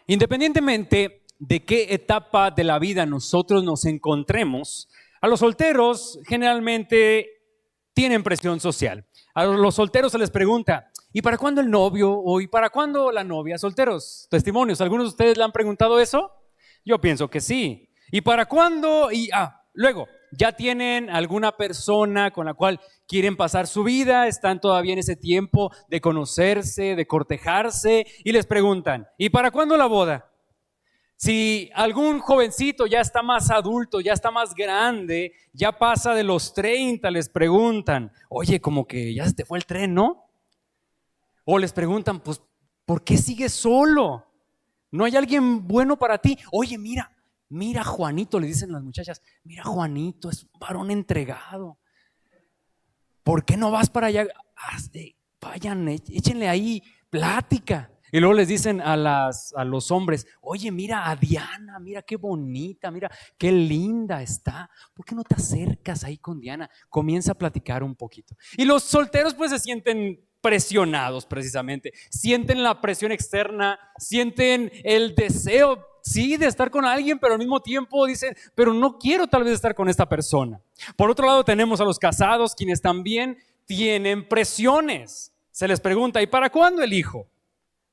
Independientemente de qué etapa de la vida nosotros nos encontremos, a los solteros generalmente tienen presión social. A los solteros se les pregunta, ¿y para cuándo el novio? ¿O y para cuándo la novia? Solteros, testimonios. ¿Algunos de ustedes le han preguntado eso? Yo pienso que sí. ¿Y para cuándo? Luego, ¿ya tienen alguna persona con la cual quieren pasar su vida? ¿Están todavía en ese tiempo de conocerse, de cortejarse? Y les preguntan, ¿y para cuándo la boda? Si algún jovencito ya está más adulto, ya está más grande, ya pasa de los 30, les preguntan, oye, como que ya se te fue el tren, ¿no? O les preguntan, pues, ¿por qué sigues solo? ¿No hay alguien bueno para ti? Oye, mira Juanito, le dicen las muchachas, mira Juanito, es un varón entregado. ¿Por qué no vas para allá? Vayan, échenle ahí plática. Y luego les dicen a los hombres, oye, mira a Diana, mira qué bonita, mira qué linda está. ¿Por qué no te acercas ahí con Diana? Comienza a platicar un poquito. Y los solteros pues se sienten presionados precisamente, sienten la presión externa, sienten el deseo, sí, de estar con alguien, pero al mismo tiempo dicen, pero no quiero tal vez estar con esta persona. Por otro lado tenemos a los casados, quienes también tienen presiones. Se les pregunta, ¿y para cuándo el hijo?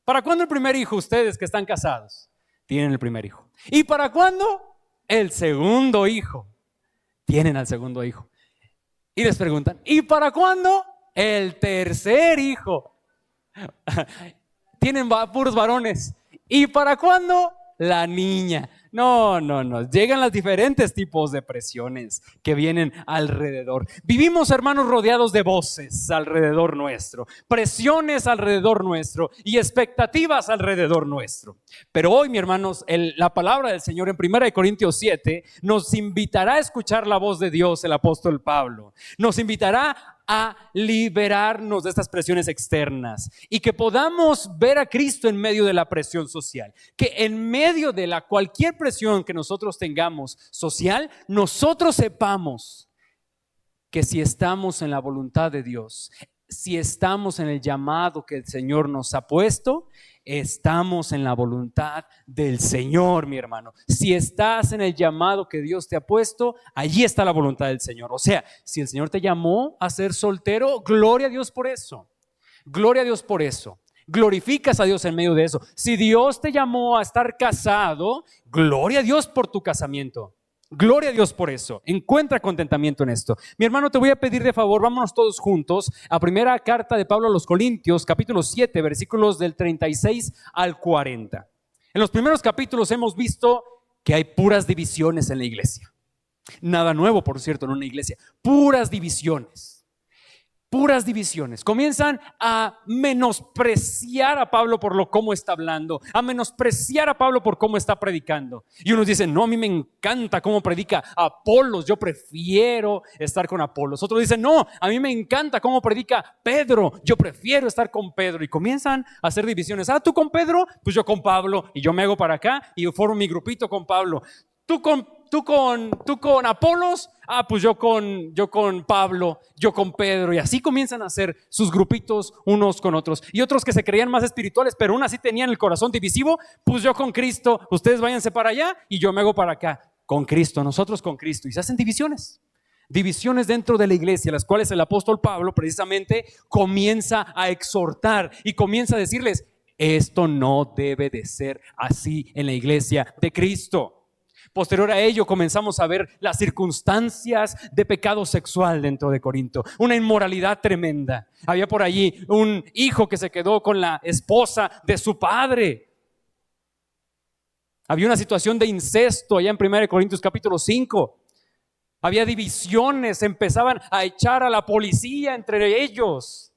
¿Para cuándo el primer hijo? Ustedes que están casados tienen el primer hijo. ¿Y para cuándo el segundo hijo? Tienen al segundo hijo. Y les preguntan, ¿y para cuándo el tercer hijo? Tienen puros varones. ¿Y para cuándo la niña? No. Llegan los diferentes tipos de presiones que vienen alrededor. Vivimos, hermanos, rodeados de voces alrededor nuestro, presiones alrededor nuestro y expectativas alrededor nuestro. Pero hoy, mis hermanos, la palabra del Señor en 1 Corintios 7 nos invitará a escuchar la voz de Dios, el apóstol Pablo. Nos invitará a liberarnos de estas presiones externas y que podamos ver a Cristo en medio de la presión social, que en medio de cualquier presión que nosotros tengamos social, nosotros sepamos que si estamos en la voluntad de Dios, si estamos en el llamado que el Señor nos ha puesto, estamos en la voluntad del Señor, mi hermano. Si estás en el llamado que Dios te ha puesto, allí está la voluntad del Señor. O sea, si el Señor te llamó a ser soltero, gloria a Dios por eso. Gloria a Dios por eso. Glorificas a Dios en medio de eso. Si Dios te llamó a estar casado, gloria a Dios por tu casamiento. Gloria a Dios por eso. Encuentra contentamiento en esto. Mi hermano, te voy a pedir de favor, vámonos todos juntos a primera carta de Pablo a los Corintios, capítulo 7, versículos del 36 al 40. En los primeros capítulos hemos visto que hay puras divisiones en la iglesia. Nada nuevo, por cierto, en una iglesia. Puras divisiones. Puras divisiones. Comienzan a menospreciar a Pablo por cómo está hablando, a menospreciar a Pablo por cómo está predicando. Y unos dicen, no, a mí me encanta cómo predica Apolos, yo prefiero estar con Apolos. Otros dicen, no, a mí me encanta cómo predica Pedro, yo prefiero estar con Pedro. Y comienzan a hacer divisiones. Tú con Pedro, pues yo con Pablo, y yo me hago para acá y formo mi grupito con Pablo. Tú con Apolos, pues yo con Pablo, yo con Pedro, y así comienzan a hacer sus grupitos unos con otros. Y otros que se creían más espirituales, pero aún así tenían el corazón divisivo, pues yo con Cristo, ustedes váyanse para allá y yo me hago para acá, con Cristo, nosotros con Cristo, y se hacen divisiones dentro de la iglesia, las cuales el apóstol Pablo precisamente comienza a exhortar y comienza a decirles, esto no debe de ser así en la iglesia de Cristo. Posterior a ello comenzamos a ver las circunstancias de pecado sexual dentro de Corinto, una inmoralidad tremenda. Había por allí un hijo que se quedó con la esposa de su padre. Había una situación de incesto allá en 1 Corintios capítulo 5. Había divisiones, empezaban a echar a la policía entre ellos.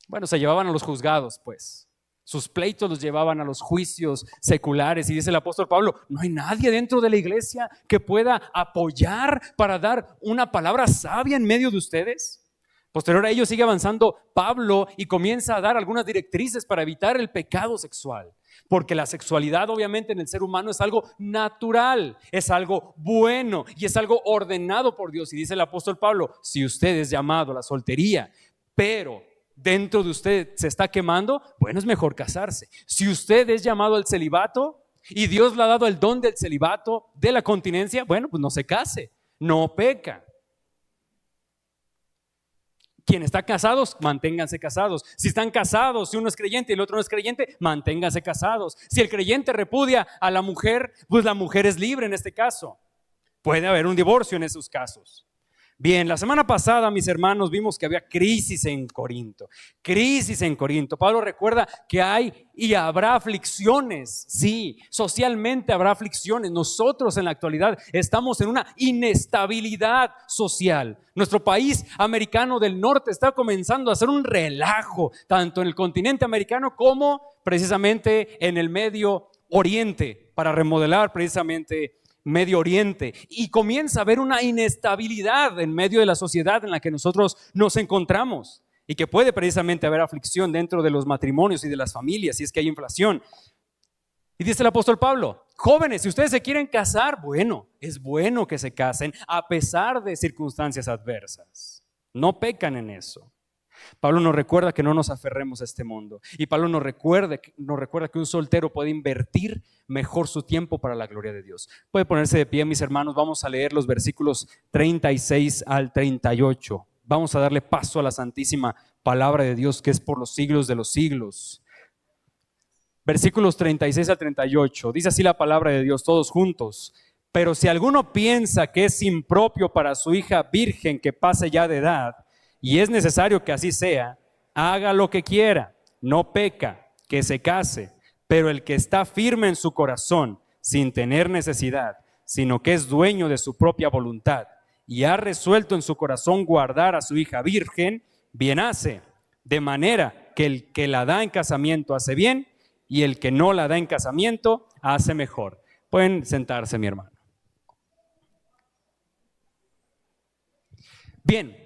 Bueno, se llevaban a los juzgados, pues. Sus pleitos los llevaban a los juicios seculares. Y dice el apóstol Pablo, no hay nadie dentro de la iglesia que pueda apoyar para dar una palabra sabia en medio de ustedes. Posterior a ello sigue avanzando Pablo y comienza a dar algunas directrices para evitar el pecado sexual. Porque la sexualidad obviamente en el ser humano es algo natural, es algo bueno y es algo ordenado por Dios. Y dice el apóstol Pablo, si usted es llamado a la soltería, pero dentro de usted se está quemando, bueno, es mejor casarse. Si usted es llamado al celibato y Dios le ha dado el don del celibato, de la continencia, bueno, pues no se case, no peca. Quien está casados, manténganse casados. Si están casados, si uno es creyente y el otro no es creyente, manténganse casados. Si el creyente repudia a la mujer, pues la mujer es libre en este caso. Puede haber un divorcio en esos casos. Bien, la semana pasada, mis hermanos, vimos que había crisis en Corinto. Crisis en Corinto. Pablo recuerda que hay y habrá aflicciones. Sí, socialmente habrá aflicciones. Nosotros en la actualidad estamos en una inestabilidad social. Nuestro país americano del norte está comenzando a hacer un relajo, tanto en el continente americano como precisamente en el Medio Oriente, para remodelar precisamente Medio Oriente, y comienza a haber una inestabilidad en medio de la sociedad en la que nosotros nos encontramos, y que puede precisamente haber aflicción dentro de los matrimonios y de las familias si es que hay inflación. Y dice el apóstol Pablo: jóvenes, si ustedes se quieren casar, bueno, es bueno que se casen a pesar de circunstancias adversas. No pecan en eso. Pablo nos recuerda que no nos aferremos a este mundo, y Pablo nos recuerda que un soltero puede invertir mejor su tiempo para la gloria de Dios. Puede ponerse de pie, mis hermanos. Vamos a leer los versículos 36 al 38. Vamos a darle paso a la santísima palabra de Dios, que es por los siglos de los siglos. Versículos 36 al 38. Dice así la palabra de Dios, todos juntos: pero si alguno piensa que es impropio para su hija virgen que pase ya de edad, y es necesario que así sea, haga lo que quiera, no peca, que se case. Pero el que está firme en su corazón, sin tener necesidad, sino que es dueño de su propia voluntad, y ha resuelto en su corazón guardar a su hija virgen, bien hace. De manera que el que la da en casamiento hace bien, y el que no la da en casamiento hace mejor. Pueden sentarse, mi hermano. Bien,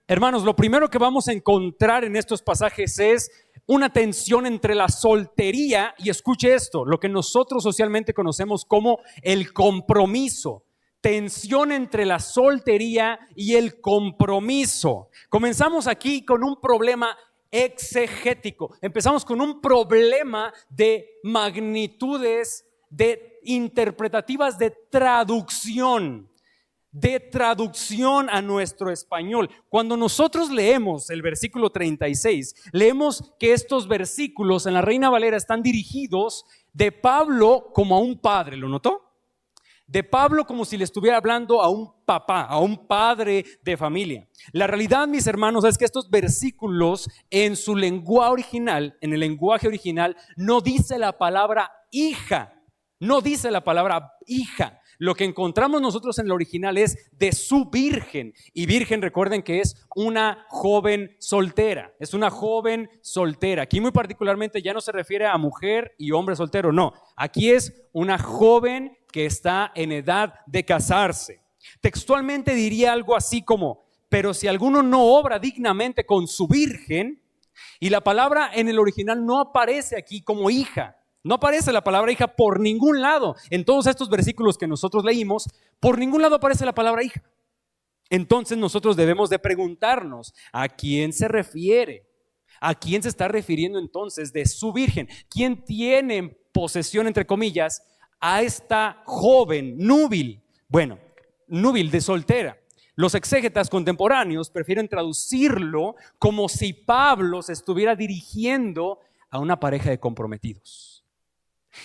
hermanos, lo primero que vamos a encontrar en estos pasajes es una tensión entre la soltería y, escuche esto, lo que nosotros socialmente conocemos como el compromiso. Tensión entre la soltería y el compromiso. Comenzamos aquí con un problema exegético. Empezamos con un problema de magnitudes, de interpretativas, de traducción a nuestro español. Cuando nosotros leemos el versículo 36, leemos que estos versículos en la Reina Valera están dirigidos de Pablo como a un padre. ¿Lo notó? De Pablo como si le estuviera hablando a un papá, a un padre de familia. La realidad, mis hermanos, es que estos versículos en su lengua original, en el lenguaje original, no dice la palabra hija. No dice la palabra hija. Lo que encontramos nosotros en el original es de su virgen. Y virgen, recuerden que es una joven soltera. Es una joven soltera. Aquí muy particularmente ya no se refiere a mujer y hombre soltero. No, aquí es una joven que está en edad de casarse. Textualmente diría algo así como: pero si alguno no obra dignamente con su virgen. Y la palabra en el original no aparece aquí como hija. No aparece la palabra hija por ningún lado. En todos estos versículos que nosotros leímos, por ningún lado aparece la palabra hija. Entonces nosotros debemos de preguntarnos: ¿a quién se refiere? ¿A quién se está refiriendo entonces de su virgen? ¿Quién tiene en posesión, entre comillas, a esta joven núbil? Bueno, núbil, de soltera. Los exégetas contemporáneos prefieren traducirlo como si Pablo se estuviera dirigiendo a una pareja de comprometidos.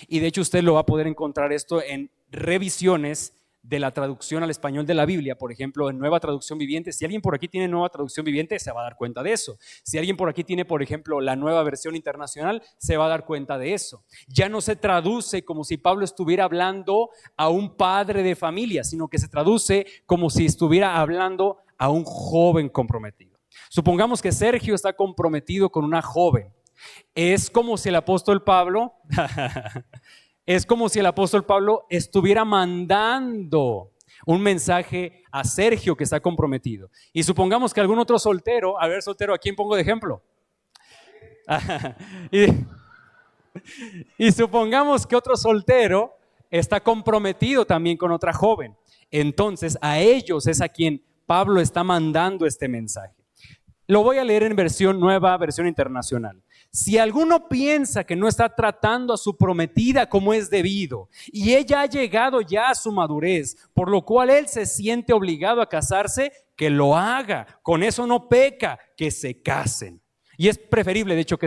Y de hecho usted lo va a poder encontrar esto en revisiones de la traducción al español de la Biblia, por ejemplo, en Nueva Traducción Viviente. Si alguien por aquí tiene Nueva Traducción Viviente, se va a dar cuenta de eso. Si alguien por aquí tiene, por ejemplo, la Nueva Versión Internacional, se va a dar cuenta de eso. Ya no se traduce como si Pablo estuviera hablando a un padre de familia, sino que se traduce como si estuviera hablando a un joven comprometido. Supongamos que Sergio está comprometido con una joven. Es como si el apóstol Pablo estuviera mandando un mensaje a Sergio, que está comprometido. Y supongamos que algún otro soltero, a ver, soltero, ¿a quién pongo de ejemplo? Y supongamos que otro soltero está comprometido también con otra joven. Entonces a ellos es a quien Pablo está mandando este mensaje. Lo voy a leer en versión nueva, versión internacional. Si alguno piensa que no está tratando a su prometida como es debido, y ella ha llegado ya a su madurez, por lo cual él se siente obligado a casarse, que lo haga. Con eso no peca, que se casen. Y es preferible, de hecho, que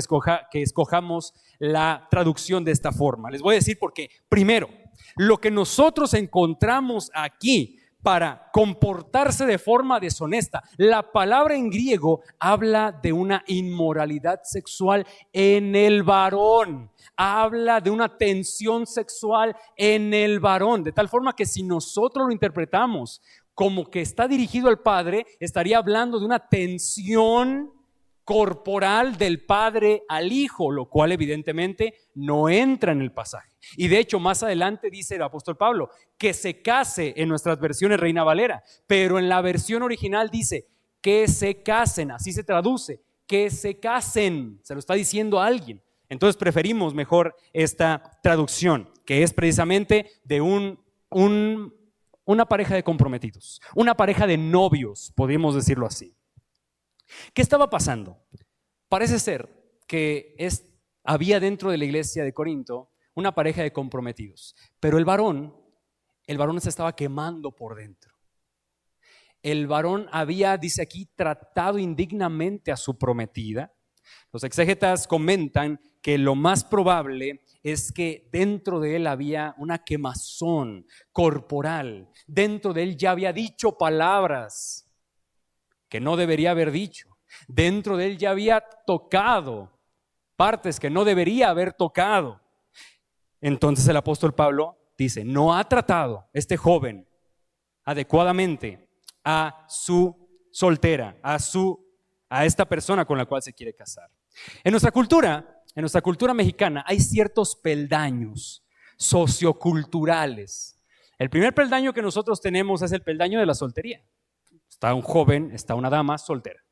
escojamos la traducción de esta forma. Les voy a decir por qué. Primero, lo que nosotros encontramos aquí para comportarse de forma deshonesta, la palabra en griego habla de una inmoralidad sexual en el varón, habla de una tensión sexual en el varón, de tal forma que si nosotros lo interpretamos como que está dirigido al padre, estaría hablando de una tensión corporal del padre al hijo, lo cual evidentemente no entra en el pasaje. Y de hecho más adelante dice el apóstol Pablo que se case en nuestras versiones Reina Valera, pero en la versión original dice que se casen, así se traduce, que se casen, se lo está diciendo a alguien. Entonces preferimos mejor esta traducción, que es precisamente de una pareja de comprometidos, una pareja de novios, podríamos decirlo así. ¿Qué estaba pasando? Parece ser que había dentro de la iglesia de Corinto una pareja de comprometidos, pero el varón se estaba quemando por dentro. El varón había, dice aquí, tratado indignamente a su prometida. Los exégetas comentan que lo más probable es que dentro de él había una quemazón corporal. Dentro de él ya había dicho palabras que no debería haber dicho. Dentro de él ya había tocado partes que no debería haber tocado. Entonces el apóstol Pablo dice, no ha tratado este joven adecuadamente a su soltera, a esta persona con la cual se quiere casar. En nuestra cultura mexicana hay ciertos peldaños socioculturales. El primer peldaño que nosotros tenemos es el peldaño de la soltería. Está un joven, está una dama soltera.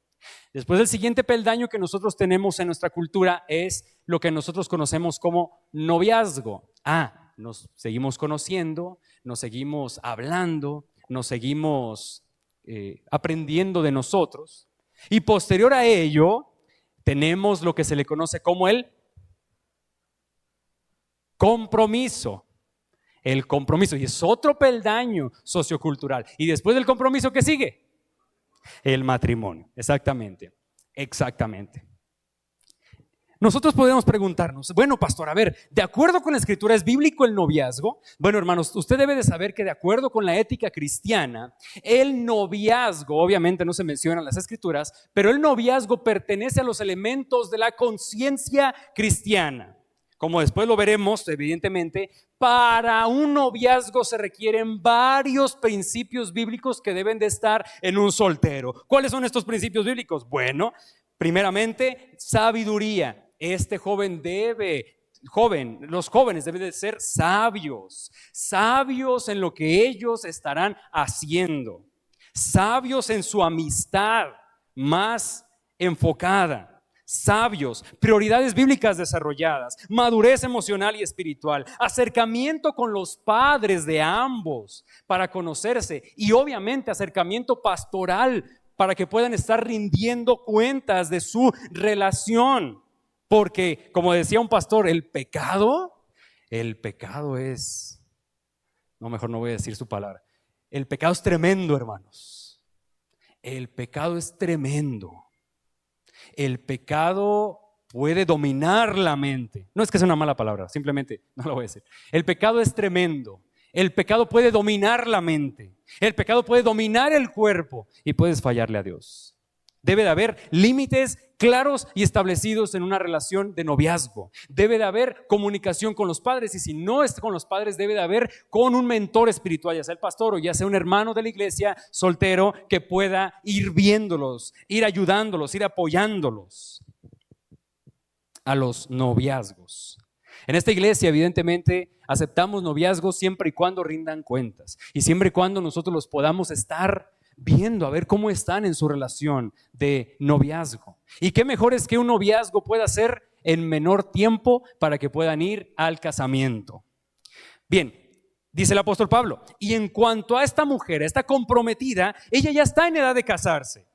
Después el siguiente peldaño que nosotros tenemos en nuestra cultura es lo que nosotros conocemos como noviazgo. Nos seguimos conociendo, nos seguimos hablando, nos seguimos aprendiendo de nosotros. Y posterior a ello tenemos lo que se le conoce como el compromiso. El compromiso, y es otro peldaño sociocultural. Y después del compromiso, ¿qué sigue? El matrimonio, exactamente. Nosotros podemos preguntarnos, bueno, pastor, a ver, ¿de acuerdo con la escritura es bíblico el noviazgo? Bueno, hermanos, usted debe de saber que de acuerdo con la ética cristiana, el noviazgo, obviamente no se menciona en las escrituras, pero el noviazgo pertenece a los elementos de la conciencia cristiana. Como después lo veremos, evidentemente, para un noviazgo se requieren varios principios bíblicos que deben de estar en un soltero. ¿Cuáles son estos principios bíblicos? Bueno, primeramente, sabiduría. Los jóvenes deben de ser sabios en lo que ellos estarán haciendo, sabios en su amistad más enfocada. Sabios, prioridades bíblicas desarrolladas, madurez emocional y espiritual, acercamiento con los padres de ambos para conocerse y obviamente acercamiento pastoral para que puedan estar rindiendo cuentas de su relación. Porque, como decía un pastor, el pecado es, no, mejor no voy a decir su palabra. El pecado es tremendo, hermanos. El pecado es tremendo. El pecado puede dominar la mente. No es que sea una mala palabra, simplemente no lo voy a decir. El pecado es tremendo. El pecado puede dominar la mente. El pecado puede dominar el cuerpo y puedes fallarle a Dios. Debe de haber límites claros y establecidos en una relación de noviazgo. Debe de haber comunicación con los padres y si no es con los padres, debe de haber con un mentor espiritual, ya sea el pastor o ya sea un hermano de la iglesia soltero que pueda ir viéndolos, ir ayudándolos, ir apoyándolos a los noviazgos. En esta iglesia, evidentemente, aceptamos noviazgos siempre y cuando rindan cuentas y siempre y cuando nosotros los podamos estar viendo a ver cómo están en su relación de noviazgo. Y qué mejor es que un noviazgo pueda ser en menor tiempo para que puedan ir al casamiento. Bien, dice el apóstol Pablo, y en cuanto a esta mujer, esta comprometida, ella ya está en edad de casarse.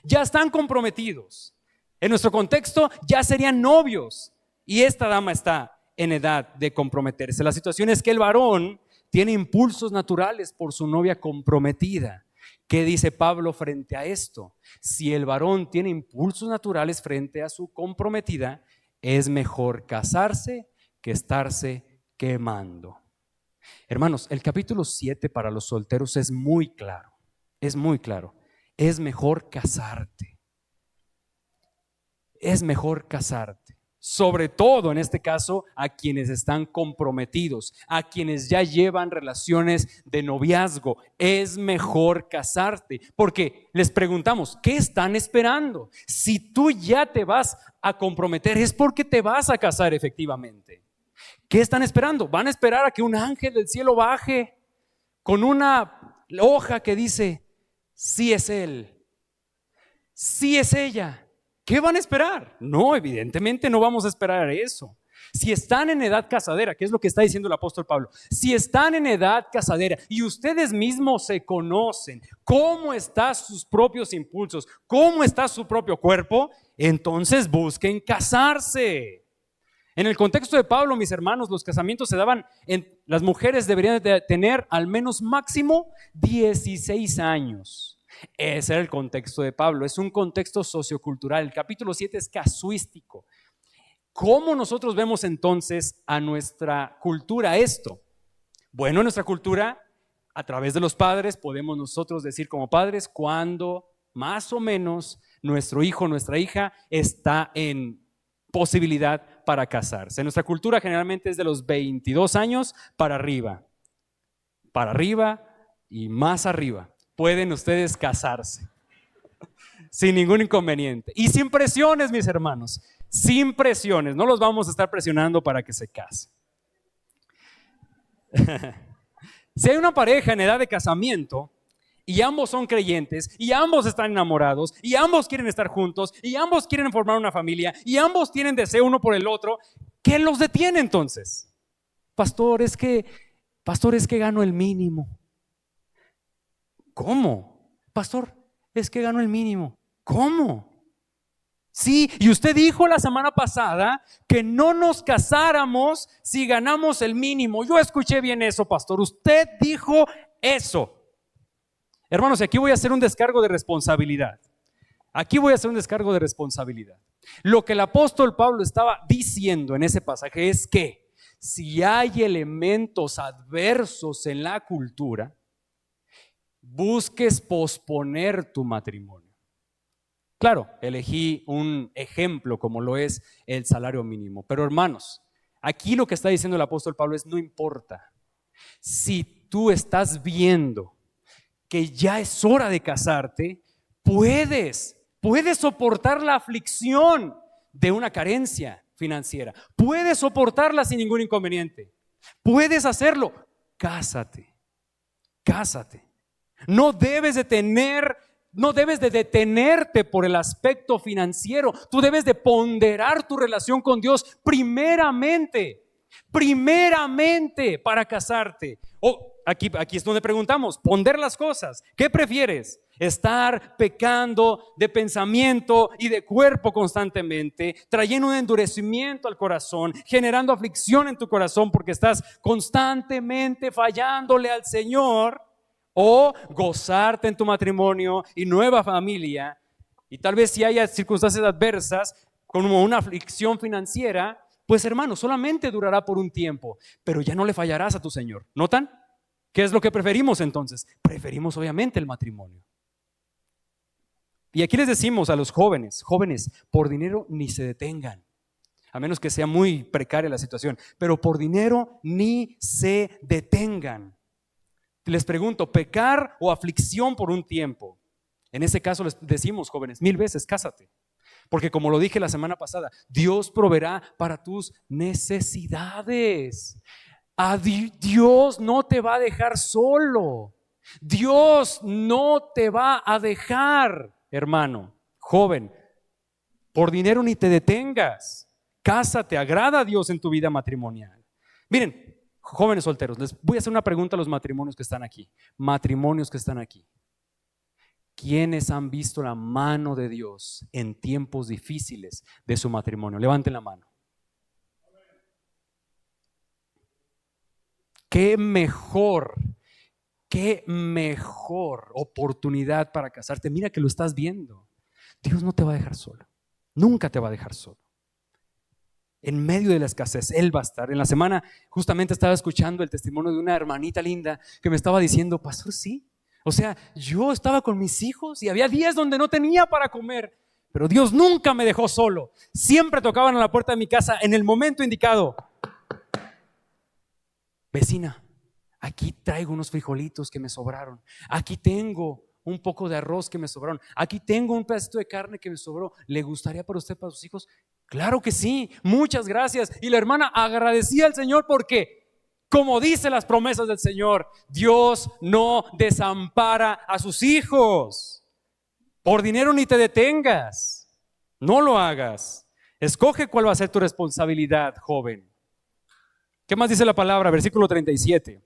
ya están comprometidos. En nuestro contexto ya serían novios y esta dama está en edad de comprometerse. La situación es que el varón tiene impulsos naturales por su novia comprometida. ¿Qué dice Pablo frente a esto? Si el varón tiene impulsos naturales frente a su comprometida, es mejor casarse que estarse quemando. Hermanos, el capítulo 7 para los solteros es muy claro. Es muy claro. Es mejor casarte. Es mejor casarte. Sobre todo en este caso a quienes están comprometidos, a quienes ya llevan relaciones de noviazgo. Es mejor casarte, porque les preguntamos, ¿qué están esperando? Si tú ya te vas a comprometer, es porque te vas a casar efectivamente. ¿Qué están esperando? ¿Van a esperar a que un ángel del cielo baje con una hoja que dice, sí es él, sí es ella? ¿Qué van a esperar? No, evidentemente no vamos a esperar eso. Si están en edad casadera, que es lo que está diciendo el apóstol Pablo, si están en edad casadera y ustedes mismos se conocen, cómo están sus propios impulsos, cómo está su propio cuerpo, entonces busquen casarse. En el contexto de Pablo, mis hermanos, los casamientos se daban, las mujeres deberían de tener al menos máximo 16 años. Ese era el contexto de Pablo, es un contexto sociocultural. El capítulo 7 es casuístico. ¿Cómo nosotros vemos entonces a nuestra cultura esto? Bueno, en nuestra cultura, a través de los padres, podemos nosotros decir como padres cuando más o menos nuestro hijo, nuestra hija está en posibilidad para casarse. En nuestra cultura generalmente es de los 22 años para arriba y más arriba. Pueden ustedes casarse sin ningún inconveniente y sin presiones, mis hermanos, sin presiones. No los vamos a estar presionando para que se casen. Si hay una pareja en edad de casamiento y ambos son creyentes y ambos están enamorados y ambos quieren estar juntos y ambos quieren formar una familia y ambos tienen deseo uno por el otro, ¿qué los detiene entonces? Pastor, es que gano el mínimo. ¿Cómo? Pastor, es que gano el mínimo. ¿Cómo? Sí, y usted dijo la semana pasada que no nos casáramos si ganamos el mínimo. Yo escuché bien eso, pastor. Usted dijo eso. Hermanos, aquí voy a hacer un descargo de responsabilidad. Lo que el apóstol Pablo estaba diciendo en ese pasaje es que si hay elementos adversos en la cultura, busques posponer tu matrimonio. Claro, elegí un ejemplo como lo es el salario mínimo, pero hermanos, aquí lo que está diciendo el apóstol Pablo es: no importa si tú estás viendo que ya es hora de casarte, puedes soportar la aflicción de una carencia financiera, puedes soportarla sin ningún inconveniente, puedes hacerlo. Cásate. No debes de detenerte por el aspecto financiero. Tú debes de ponderar tu relación con Dios primeramente para casarte. Aquí es donde preguntamos, ponder las cosas. ¿Qué prefieres? Estar pecando de pensamiento y de cuerpo constantemente, trayendo un endurecimiento al corazón, generando aflicción en tu corazón porque estás constantemente fallándole al Señor, o gozarte en tu matrimonio y nueva familia, y tal vez si haya circunstancias adversas como una aflicción financiera, pues hermano, solamente durará por un tiempo, pero ya no le fallarás a tu Señor. ¿Notan? ¿Qué es lo que preferimos entonces? Preferimos obviamente el matrimonio. Y aquí les decimos a los jóvenes, por dinero ni se detengan, a menos que sea muy precaria la situación, pero por dinero ni se detengan. Les pregunto, ¿pecar o aflicción por un tiempo? En ese caso les decimos, jóvenes, 1000 veces cásate. Porque como lo dije la semana pasada, Dios proveerá para tus necesidades. Dios no te va a dejar solo. Dios no te va a dejar, hermano, joven. Por dinero ni te detengas. Cásate, agrada a Dios en tu vida matrimonial. Miren, jóvenes solteros, les voy a hacer una pregunta a los matrimonios que están aquí. ¿Quiénes han visto la mano de Dios en tiempos difíciles de su matrimonio? Levanten la mano. Qué mejor oportunidad para casarte. Mira que lo estás viendo. Dios no te va a dejar solo. Nunca te va a dejar solo. En medio de la escasez, Él va a estar. En la semana justamente estaba escuchando el testimonio de una hermanita linda que me estaba diciendo, pastor, sí. O sea, yo estaba con mis hijos y había días donde no tenía para comer, pero Dios nunca me dejó solo. Siempre tocaban a la puerta de mi casa en el momento indicado. Vecina, aquí traigo unos frijolitos que me sobraron. Aquí tengo un poco de arroz que me sobraron. Aquí tengo un pedacito de carne que me sobró. ¿Le gustaría para usted, para sus hijos? Claro que sí, muchas gracias. Y la hermana agradecía al Señor porque, como dice las promesas del Señor, Dios no desampara a sus hijos. Por dinero ni te detengas. No lo hagas. Escoge cuál va a ser tu responsabilidad, joven. ¿Qué más dice la palabra? Versículo 37.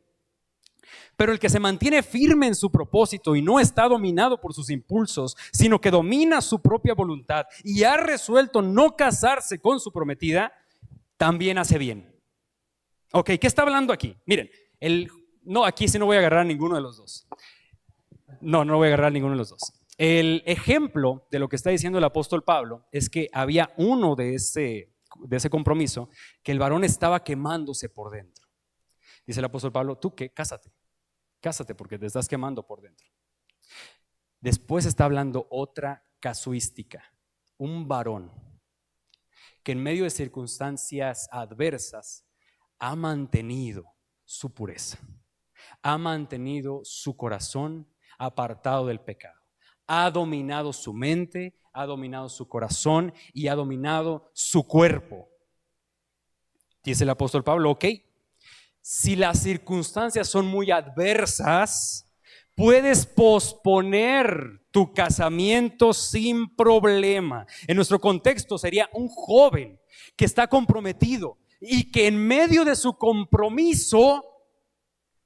Pero el que se mantiene firme en su propósito y no está dominado por sus impulsos, sino que domina su propia voluntad y ha resuelto no casarse con su prometida, también hace bien. Ok, ¿qué está hablando aquí? Miren, no, aquí sí no voy a agarrar a ninguno de los dos. No voy a agarrar a ninguno de los dos. El ejemplo de lo que está diciendo el apóstol Pablo es que había uno de ese compromiso, que el varón estaba quemándose por dentro. Dice el apóstol Pablo, ¿tú qué? Cásate porque te estás quemando por dentro. Después está hablando otra casuística, un varón que en medio de circunstancias adversas ha mantenido su pureza, ha mantenido su corazón apartado del pecado, ha dominado su mente, ha dominado su corazón y ha dominado su cuerpo. Dice el apóstol Pablo, ok, si las circunstancias son muy adversas, puedes posponer tu casamiento sin problema. En nuestro contexto sería un joven que está comprometido y que en medio de su compromiso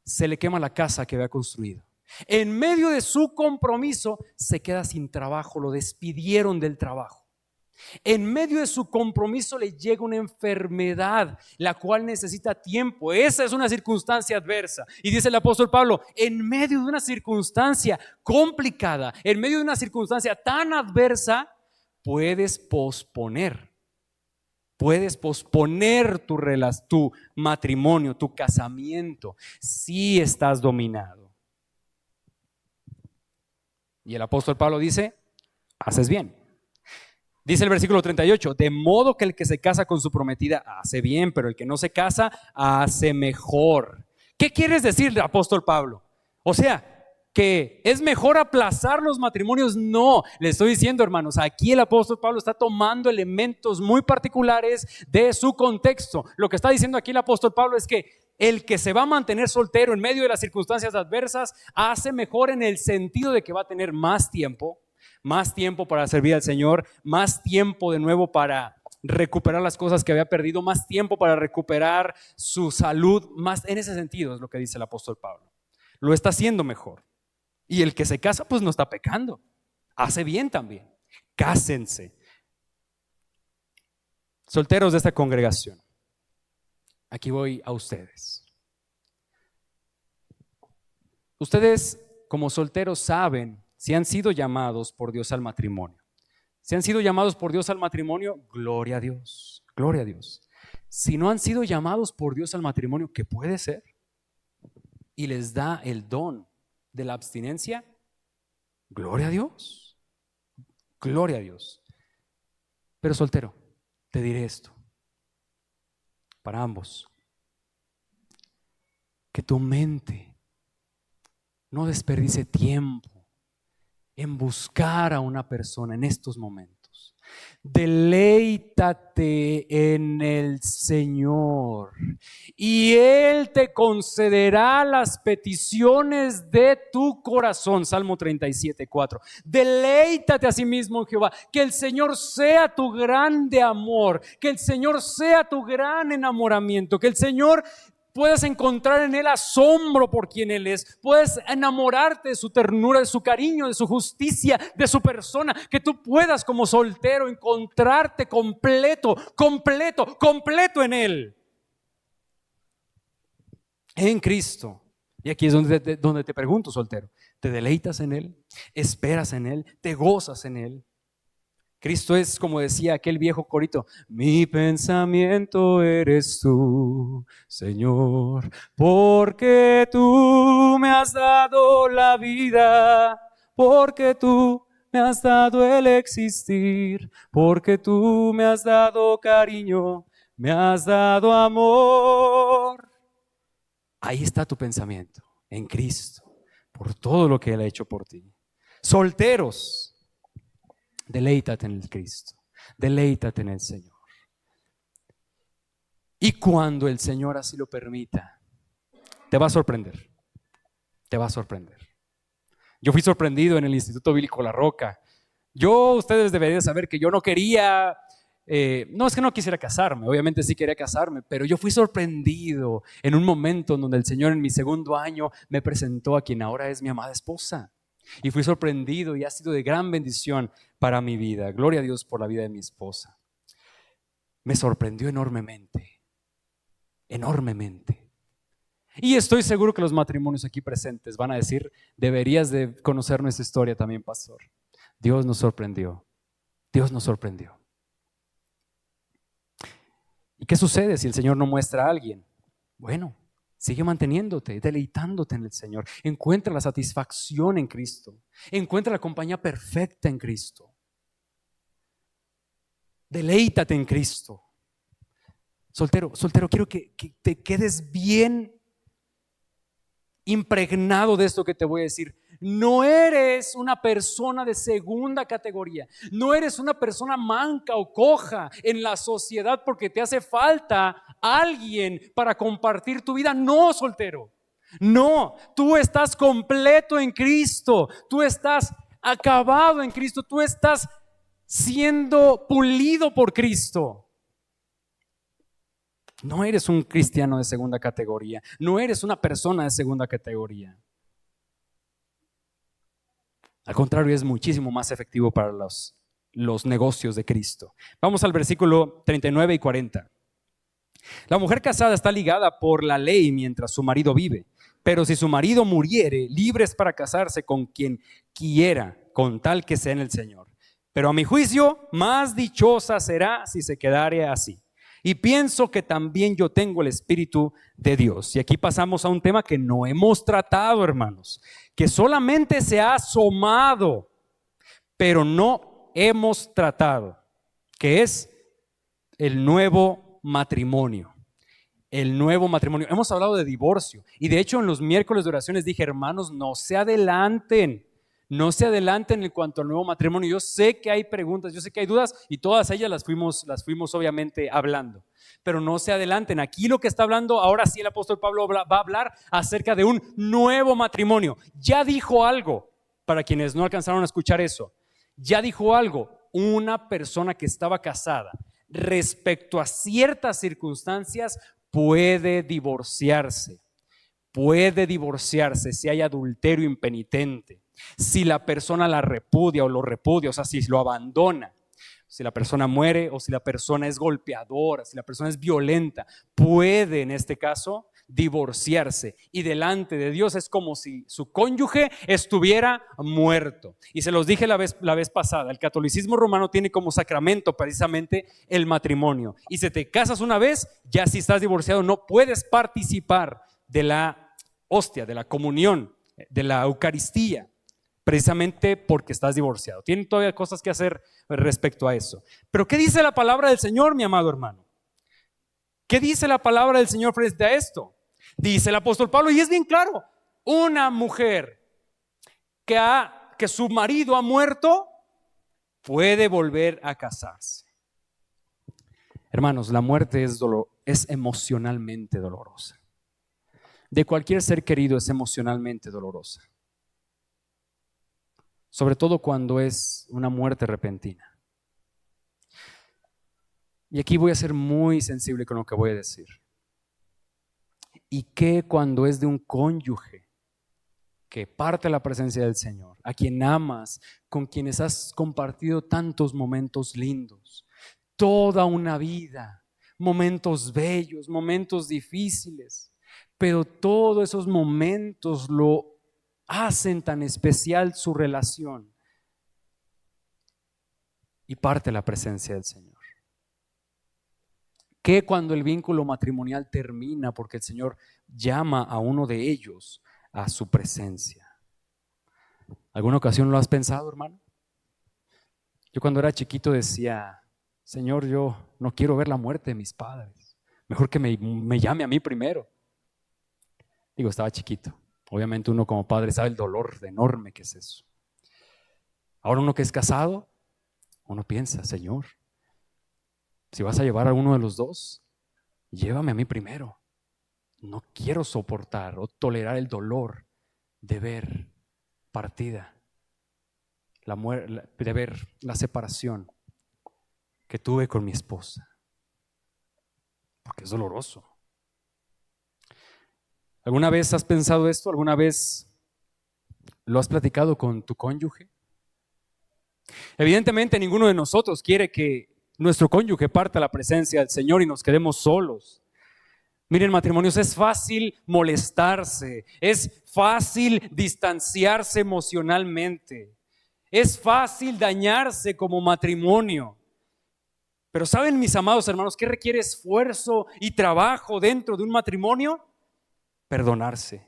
se le quema la casa que había construido. En medio de su compromiso se queda sin trabajo, lo despidieron del trabajo. En medio de su compromiso le llega una enfermedad, la cual necesita tiempo. Esa es una circunstancia adversa. Y dice el apóstol Pablo, en medio de una circunstancia complicada, en medio de una circunstancia tan adversa, puedes posponer tu matrimonio, tu casamiento, si estás dominado. Y el apóstol Pablo dice, haces bien. Dice el versículo 38, de modo que el que se casa con su prometida hace bien, pero el que no se casa hace mejor. ¿Qué quieres decir, apóstol Pablo? O sea, que es mejor aplazar los matrimonios. No, le estoy diciendo, hermanos, aquí el apóstol Pablo está tomando elementos muy particulares de su contexto. Lo que está diciendo aquí el apóstol Pablo es que el que se va a mantener soltero en medio de las circunstancias adversas hace mejor en el sentido de que va a tener más tiempo para servir al Señor, más tiempo de nuevo para recuperar las cosas que había perdido, más tiempo para recuperar su salud, más en ese sentido es lo que dice el apóstol Pablo. Lo está haciendo mejor. Y el que se casa pues no está pecando, hace bien también. Cásense. Solteros de esta congregación, aquí voy a ustedes. Ustedes como solteros saben si han sido llamados por Dios al matrimonio. Si han sido llamados por Dios al matrimonio, gloria a Dios, gloria a Dios. Si no han sido llamados por Dios al matrimonio, ¿qué puede ser? Y les da el don de la abstinencia, gloria a Dios, gloria a Dios. Pero soltero, te diré esto, para ambos, que tu mente no desperdicie tiempo en buscar a una persona en estos momentos. Deleítate en el Señor y Él te concederá las peticiones de tu corazón. Salmo 37:4. Deleítate a sí mismo en Jehová. Que el Señor sea tu grande amor, que el Señor sea tu gran enamoramiento, que el Señor puedas encontrar en Él asombro por quien Él es, puedes enamorarte de su ternura, de su cariño, de su justicia, de su persona, que tú puedas como soltero encontrarte completo en Él, en Cristo. Y aquí es donde te pregunto, soltero, ¿te deleitas en Él? ¿Esperas en Él? ¿Te gozas en Él? Cristo es, como decía aquel viejo corito, mi pensamiento eres tú, Señor, porque tú me has dado la vida, porque tú me has dado el existir, porque tú me has dado cariño, me has dado amor. Ahí está tu pensamiento, en Cristo, por todo lo que Él ha hecho por ti. Solteros, deleítate en el Cristo, deleítate en el Señor. Y cuando el Señor así lo permita, te va a sorprender, te va a sorprender. Yo fui sorprendido en el Instituto Bíblico La Roca. Ustedes deberían saber que yo no quería, no es que no quisiera casarme, obviamente sí quería casarme, pero yo fui sorprendido en un momento en donde el Señor en mi segundo año me presentó a quien ahora es mi amada esposa. Y fui sorprendido y ha sido de gran bendición para mi vida. Gloria a Dios por la vida de mi esposa. Me sorprendió enormemente, enormemente. Y estoy seguro que los matrimonios aquí presentes van a decir, deberías de conocer nuestra historia también, pastor. Dios nos sorprendió, Dios nos sorprendió. ¿Y qué sucede si el Señor no muestra a alguien? Bueno, sigue manteniéndote, deleitándote en el Señor. Encuentra la satisfacción en Cristo. Encuentra la compañía perfecta en Cristo. Deleítate en Cristo. Soltero, quiero que te quedes bien impregnado de esto que te voy a decir. No eres una persona de segunda categoría. No eres una persona manca o coja en la sociedad porque te hace falta alguien para compartir tu vida. No, soltero. No, tú estás completo en Cristo. Tú estás acabado en Cristo. Tú estás siendo pulido por Cristo. No eres un cristiano de segunda categoría. No eres una persona de segunda categoría. Al contrario, es muchísimo más efectivo para los negocios de Cristo. Vamos al versículo 39 y 40. La mujer casada está ligada por la ley mientras su marido vive, pero si su marido muriere, libre es para casarse con quien quiera, con tal que sea en el Señor. Pero a mi juicio, más dichosa será si se quedare así. Y pienso que también yo tengo el Espíritu de Dios. Y aquí pasamos a un tema que no hemos tratado, hermanos, que solamente se ha asomado, pero no hemos tratado, que es el nuevo matrimonio. El nuevo matrimonio. Hemos hablado de divorcio. Y de hecho en los miércoles de oraciones dije, hermanos, no se adelanten. No se adelanten en cuanto al nuevo matrimonio. Yo sé que hay preguntas, yo sé que hay dudas y todas ellas las fuimos obviamente hablando. Pero no se adelanten. Aquí lo que está hablando, ahora sí el apóstol Pablo va a hablar acerca de un nuevo matrimonio. Ya dijo algo, para quienes no alcanzaron a escuchar eso. Ya dijo algo, una persona que estaba casada respecto a ciertas circunstancias puede divorciarse si hay adulterio impenitente. Si la persona la repudia o lo repudia, o sea, si lo abandona, si la persona muere o si la persona es golpeadora, si la persona es violenta, puede en este caso divorciarse y delante de Dios es como si su cónyuge estuviera muerto. Y se los dije la vez pasada, el catolicismo romano tiene como sacramento precisamente el matrimonio. Y si te casas una vez, ya si estás divorciado no puedes participar de la hostia, de la comunión, de la Eucaristía, precisamente porque estás divorciado. Tienen todavía cosas que hacer respecto a eso. Pero ¿qué dice la palabra del Señor, mi amado hermano? ¿Qué dice la palabra del Señor frente a esto? Dice el apóstol Pablo, y es bien claro, una mujer que su marido ha muerto puede volver a casarse. Hermanos, la muerte es emocionalmente dolorosa. De cualquier ser querido es emocionalmente dolorosa. Sobre todo cuando es una muerte repentina. Y aquí voy a ser muy sensible con lo que voy a decir. ¿Y qué cuando es de un cónyuge que parte la presencia del Señor, a quien amas, con quienes has compartido tantos momentos lindos, toda una vida, momentos bellos, momentos difíciles, pero todos esos momentos lo hacen tan especial su relación y parte la presencia del Señor? ¿Qué cuando el vínculo matrimonial termina porque el Señor llama a uno de ellos a su presencia? ¿Alguna ocasión lo has pensado, hermano? Yo cuando era chiquito decía, Señor, yo no quiero ver la muerte de mis padres. Mejor que me llame a mí primero. Digo, estaba chiquito. Obviamente uno como padre sabe el dolor enorme que es eso. Ahora uno que es casado, uno piensa, Señor, si vas a llevar a uno de los dos, llévame a mí primero. No quiero soportar o tolerar el dolor de ver partida, de ver la separación que tuve con mi esposa, porque es doloroso. ¿Alguna vez has pensado esto? ¿Alguna vez lo has platicado con tu cónyuge? Evidentemente ninguno de nosotros quiere que nuestro cónyuge parta la presencia del Señor y nos quedemos solos. Miren, matrimonios, es fácil molestarse, es fácil distanciarse emocionalmente, es fácil dañarse como matrimonio. Pero ¿saben, mis amados hermanos, qué requiere esfuerzo y trabajo dentro de un matrimonio? Perdonarse,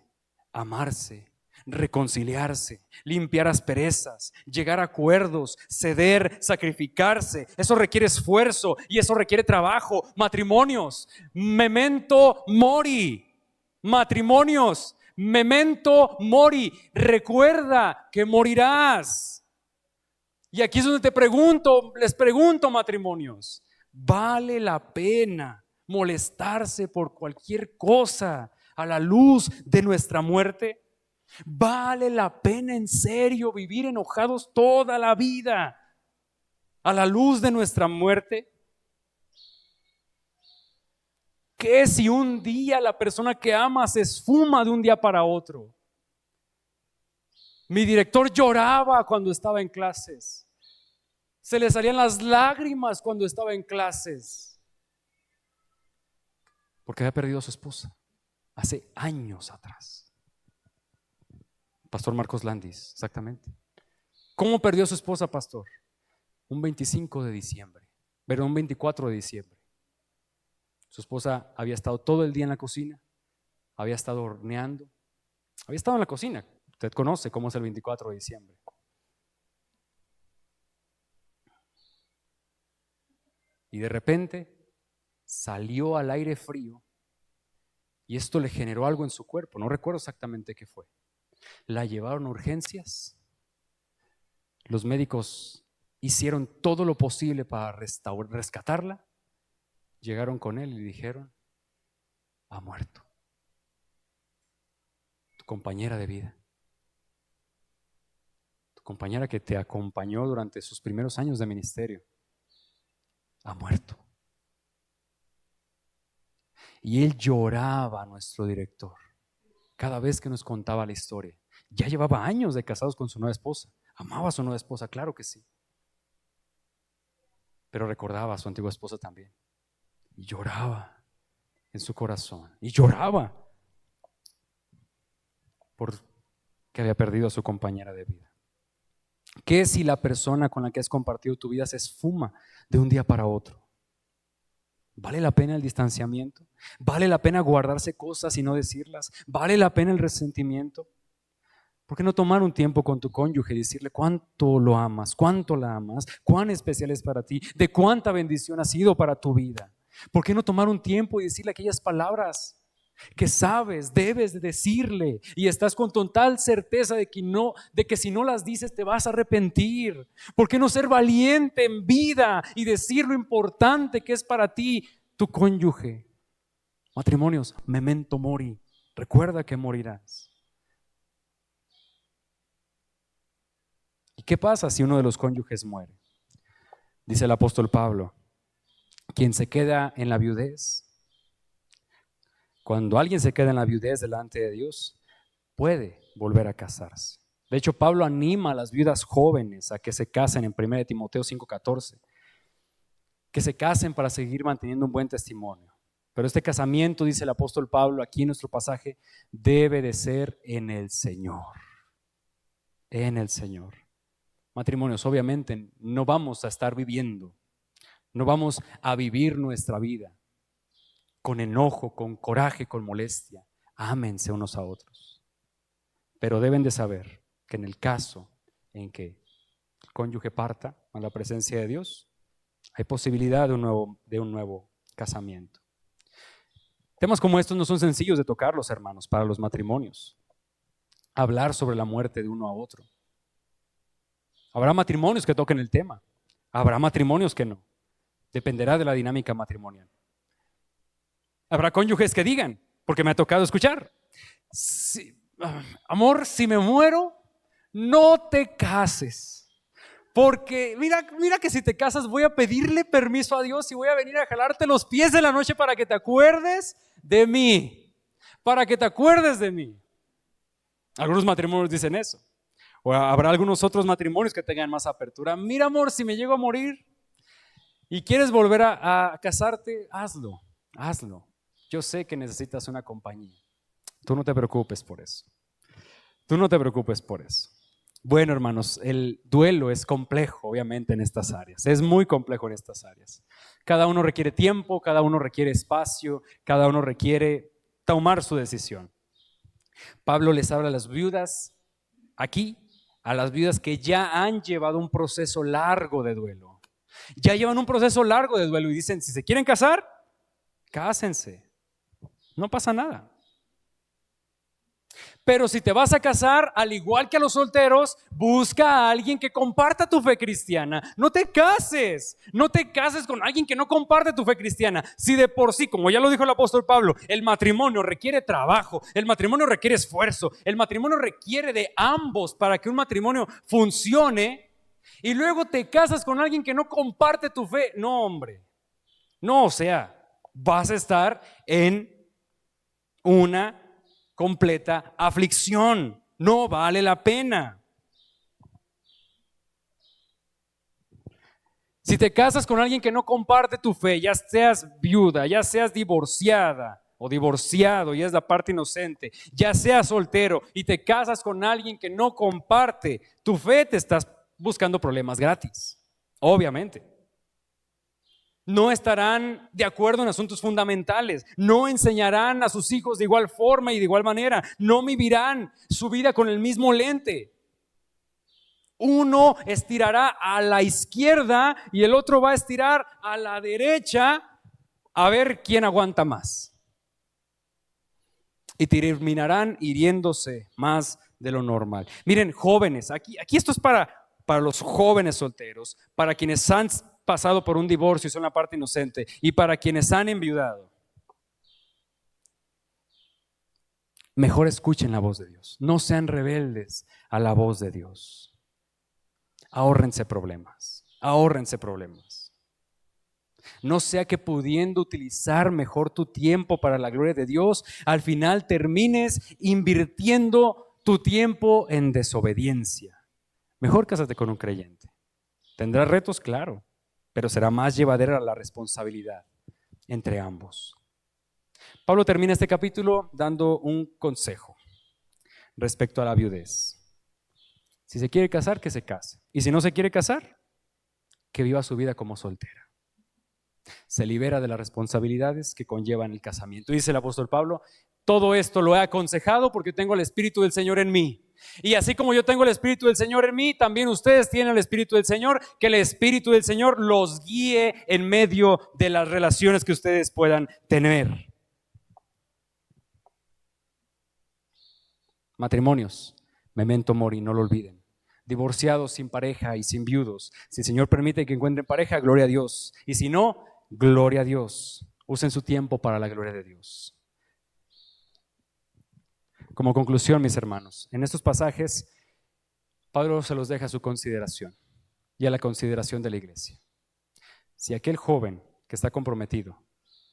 amarse, reconciliarse, limpiar asperezas, llegar a acuerdos, ceder, sacrificarse. Eso requiere esfuerzo y eso requiere trabajo. Matrimonios, memento mori. Matrimonios, memento mori. Recuerda que morirás. Y aquí es donde les pregunto, matrimonios, ¿vale la pena molestarse por cualquier cosa a la luz de nuestra muerte? ¿Vale la pena en serio vivir enojados toda la vida a la luz de nuestra muerte? ¿Qué si un día la persona que amas se esfuma de un día para otro? Mi director lloraba cuando estaba en clases. Se le salían las lágrimas cuando estaba en clases, porque había perdido a su esposa hace años atrás. Pastor Marcos Landis, exactamente. ¿Cómo perdió a su esposa, pastor? Un 25 de diciembre, pero un 24 de diciembre. Su esposa había estado todo el día en la cocina, había estado horneando, había estado en la cocina. Usted conoce cómo es el 24 de diciembre. Y de repente salió al aire frío y esto le generó algo en su cuerpo. No recuerdo exactamente qué fue. La llevaron a urgencias. Los médicos hicieron todo lo posible para rescatarla. Llegaron con él y le dijeron, ha muerto. Tu compañera de vida. Tu compañera que te acompañó durante sus primeros años de ministerio. Ha muerto. Y él lloraba, nuestro director, cada vez que nos contaba la historia. Ya llevaba años de casados con su nueva esposa. Amaba a su nueva esposa, claro que sí. Pero recordaba a su antigua esposa también. Y lloraba en su corazón. Y lloraba porque había perdido a su compañera de vida. ¿Qué si la persona con la que has compartido tu vida se esfuma de un día para otro? ¿Vale la pena el distanciamiento? ¿Vale la pena guardarse cosas y no decirlas? ¿Vale la pena el resentimiento? ¿Por qué no tomar un tiempo con tu cónyuge y decirle cuánto lo amas, cuánto la amas, cuán especial es para ti, de cuánta bendición ha sido para tu vida? ¿Por qué no tomar un tiempo y decirle aquellas palabras que sabes, debes de decirle y estás con total certeza de que si no las dices te vas a arrepentir? ¿Por qué no ser valiente en vida y decir lo importante que es para ti tu cónyuge? Matrimonios, memento mori, recuerda que morirás. ¿Y qué pasa si uno de los cónyuges muere? Dice el apóstol Pablo, quien se queda en la viudez Cuando alguien se queda en la viudez delante de Dios, puede volver a casarse. De hecho, Pablo anima a las viudas jóvenes a que se casen en 1 Timoteo 5:14, que se casen para seguir manteniendo un buen testimonio. Pero este casamiento, dice el apóstol Pablo aquí en nuestro pasaje, debe de ser en el Señor. En el Señor. Matrimonios, obviamente, no vamos a estar viviendo, no vamos a vivir nuestra vida con enojo, con coraje, con molestia. Ámense unos a otros. Pero deben de saber que en el caso en que el cónyuge parta a la presencia de Dios, hay posibilidad de un nuevo casamiento. Temas como estos no son sencillos de tocarlos, hermanos, para los matrimonios. Hablar sobre la muerte de uno a otro. Habrá matrimonios que toquen el tema, habrá matrimonios que no. Dependerá de la dinámica matrimonial. Habrá cónyuges que digan, porque me ha tocado escuchar, amor, si me muero, no te cases. Porque mira que si te casas voy a pedirle permiso a Dios y voy a venir a jalarte los pies de la noche para que te acuerdes de mí. Para que te acuerdes de mí. Algunos matrimonios dicen eso. O habrá algunos otros matrimonios que tengan más apertura. Mira, amor, si me llego a morir y quieres volver a casarte, hazlo. Yo sé que necesitas una compañía. Tú no te preocupes por eso. Bueno, hermanos, el duelo es complejo, obviamente, en estas áreas. Es muy complejo en estas áreas. Cada uno requiere tiempo, cada uno requiere espacio, cada uno requiere tomar su decisión. Pablo les habla a las viudas aquí, a las viudas que ya han llevado un proceso largo de duelo. Ya llevan un proceso largo de duelo y dicen, si se quieren casar, cásense. No pasa nada. Pero si te vas a casar, al igual que a los solteros, busca a alguien que comparta tu fe cristiana. No te cases con alguien que no comparte tu fe cristiana. Si de por sí, como ya lo dijo el apóstol Pablo, el matrimonio requiere trabajo, el matrimonio requiere esfuerzo, el matrimonio requiere de ambos para que un matrimonio funcione, y luego te casas con alguien que no comparte tu fe. No, hombre. No, o sea, vas a estar en una completa aflicción. No vale la pena. Si te casas con alguien que no comparte tu fe, ya seas viuda, ya seas divorciada o divorciado y es la parte inocente, ya seas soltero y te casas con alguien que no comparte tu fe, te estás buscando problemas gratis, obviamente. No estarán de acuerdo en asuntos fundamentales, no enseñarán a sus hijos de igual forma y de igual manera, no vivirán su vida con el mismo lente. Uno estirará a la izquierda y el otro va a estirar a la derecha a ver quién aguanta más. Y terminarán hiriéndose más de lo normal. Miren, jóvenes, aquí esto es para los jóvenes solteros, para quienes han pasado por un divorcio y son la parte inocente, y para quienes han enviudado. Mejor escuchen la voz de Dios. No sean rebeldes a la voz de Dios. Ahórrense problemas. No sea que pudiendo utilizar mejor tu tiempo para la gloria de Dios, al final termines invirtiendo tu tiempo en desobediencia. Mejor cásate con un creyente. Tendrá retos, claro, pero será más llevadera la responsabilidad entre ambos. Pablo termina este capítulo dando un consejo respecto a la viudez. Si se quiere casar, que se case. Y si no se quiere casar, que viva su vida como soltera. Se libera de las responsabilidades que conllevan el casamiento. Dice el apóstol Pablo, todo esto lo he aconsejado porque tengo el Espíritu del Señor en mí. Y así como yo tengo el Espíritu del Señor en mí, también ustedes tienen el Espíritu del Señor, que el Espíritu del Señor los guíe en medio de las relaciones que ustedes puedan tener. Matrimonios, memento mori, no lo olviden. Divorciados sin pareja y sin viudos. Si el Señor permite que encuentren pareja, gloria a Dios. Y si no, gloria a Dios. Usen su tiempo para la gloria de Dios. Como conclusión, mis hermanos, en estos pasajes, Pablo se los deja a su consideración y a la consideración de la iglesia. Si aquel joven que está comprometido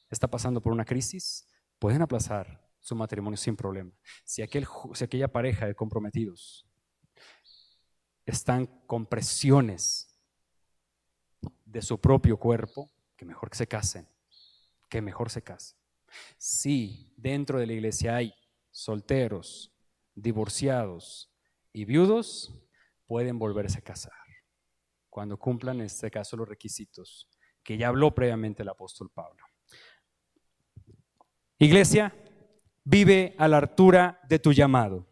está pasando por una crisis, pueden aplazar su matrimonio sin problema. Si aquella pareja de comprometidos están con presiones de su propio cuerpo, que mejor que se casen, que mejor se casen. Si dentro de la iglesia hay solteros, divorciados y viudos, pueden volverse a casar cuando cumplan en este caso los requisitos que ya habló previamente el apóstol Pablo. Iglesia, vive a la altura de tu llamado.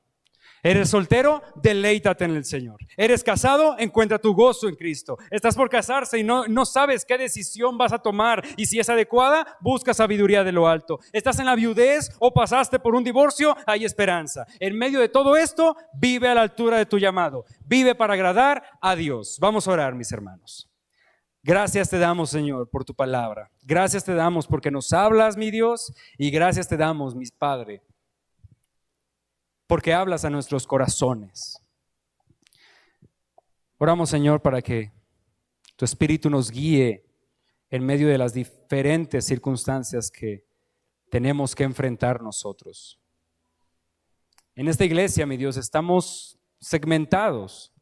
Eres soltero, deleítate en el Señor. Eres casado, encuentra tu gozo en Cristo. Estás por casarse y no sabes qué decisión vas a tomar, y si es adecuada, busca sabiduría de lo alto. Estás en la viudez o pasaste por un divorcio, hay esperanza. En medio de todo esto, vive a la altura de tu llamado. Vive para agradar a Dios. Vamos a orar, mis hermanos. Gracias te damos, Señor, por tu palabra. Gracias te damos porque nos hablas, mi Dios, y gracias te damos, mi Padre, porque hablas a nuestros corazones. Oramos, Señor, para que tu Espíritu nos guíe en medio de las diferentes circunstancias que tenemos que enfrentar nosotros. En esta iglesia, mi Dios, estamos segmentados,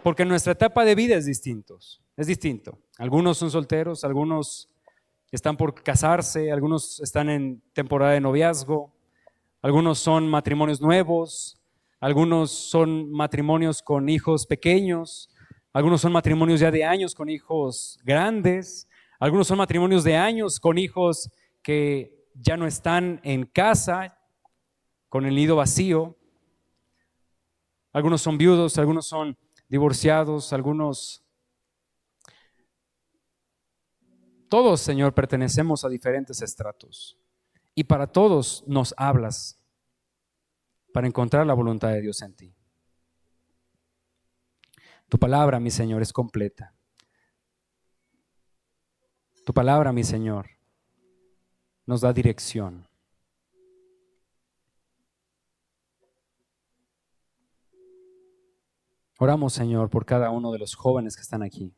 porque nuestra etapa de vida es distinto. Algunos son solteros, algunos están por casarse, algunos están en temporada de noviazgo, algunos son matrimonios nuevos, algunos son matrimonios con hijos pequeños, algunos son matrimonios ya de años con hijos grandes, algunos son matrimonios de años con hijos que ya no están en casa, con el nido vacío. Algunos son viudos, algunos son divorciados, todos, Señor, pertenecemos a diferentes estratos, y para todos nos hablas para encontrar la voluntad de Dios en ti. Tu palabra, mi Señor, es completa. Tu palabra, mi Señor, nos da dirección. Oramos, Señor, por cada uno de los jóvenes que están aquí,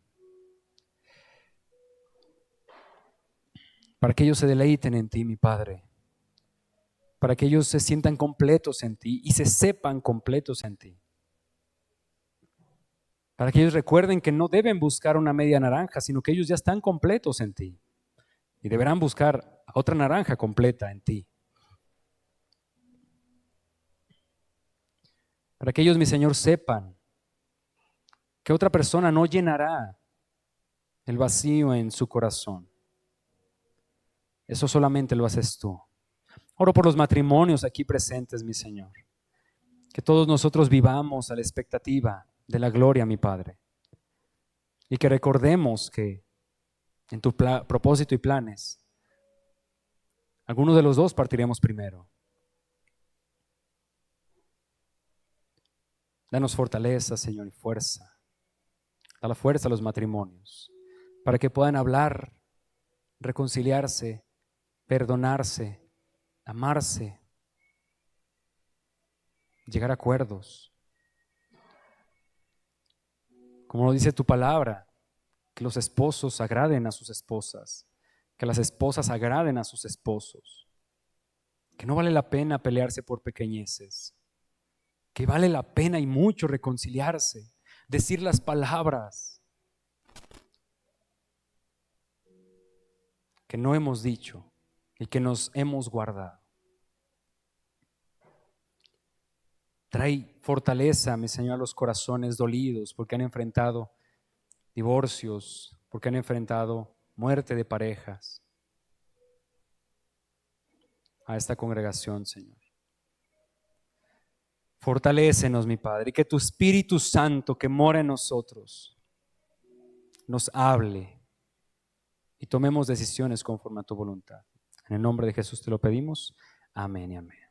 para que ellos se deleiten en ti, mi Padre, para que ellos se sientan completos en ti y se sepan completos en ti, para que ellos recuerden que no deben buscar una media naranja, sino que ellos ya están completos en ti y deberán buscar otra naranja completa en ti. Para que ellos, mi Señor, sepan que otra persona no llenará el vacío en su corazón. Eso solamente lo haces tú. Oro por los matrimonios aquí presentes, mi Señor. Que todos nosotros vivamos a la expectativa de la gloria, mi Padre. Y que recordemos que en tu propósito y planes, alguno de los dos partiremos primero. Danos fortaleza, Señor, y fuerza. Da la fuerza a los matrimonios para que puedan hablar, reconciliarse, perdonarse, amarse, llegar a acuerdos. Como lo dice tu palabra, que los esposos agraden a sus esposas, que las esposas agraden a sus esposos, que no vale la pena pelearse por pequeñeces, que vale la pena y mucho reconciliarse, decir las palabras que no hemos dicho y que nos hemos guardado. Trae fortaleza, mi Señor, a los corazones dolidos porque han enfrentado divorcios, porque han enfrentado muerte de parejas. A esta congregación, Señor. Fortalécenos, mi Padre, y que tu Espíritu Santo que mora en nosotros nos hable y tomemos decisiones conforme a tu voluntad. En el nombre de Jesús te lo pedimos. Amén y amén.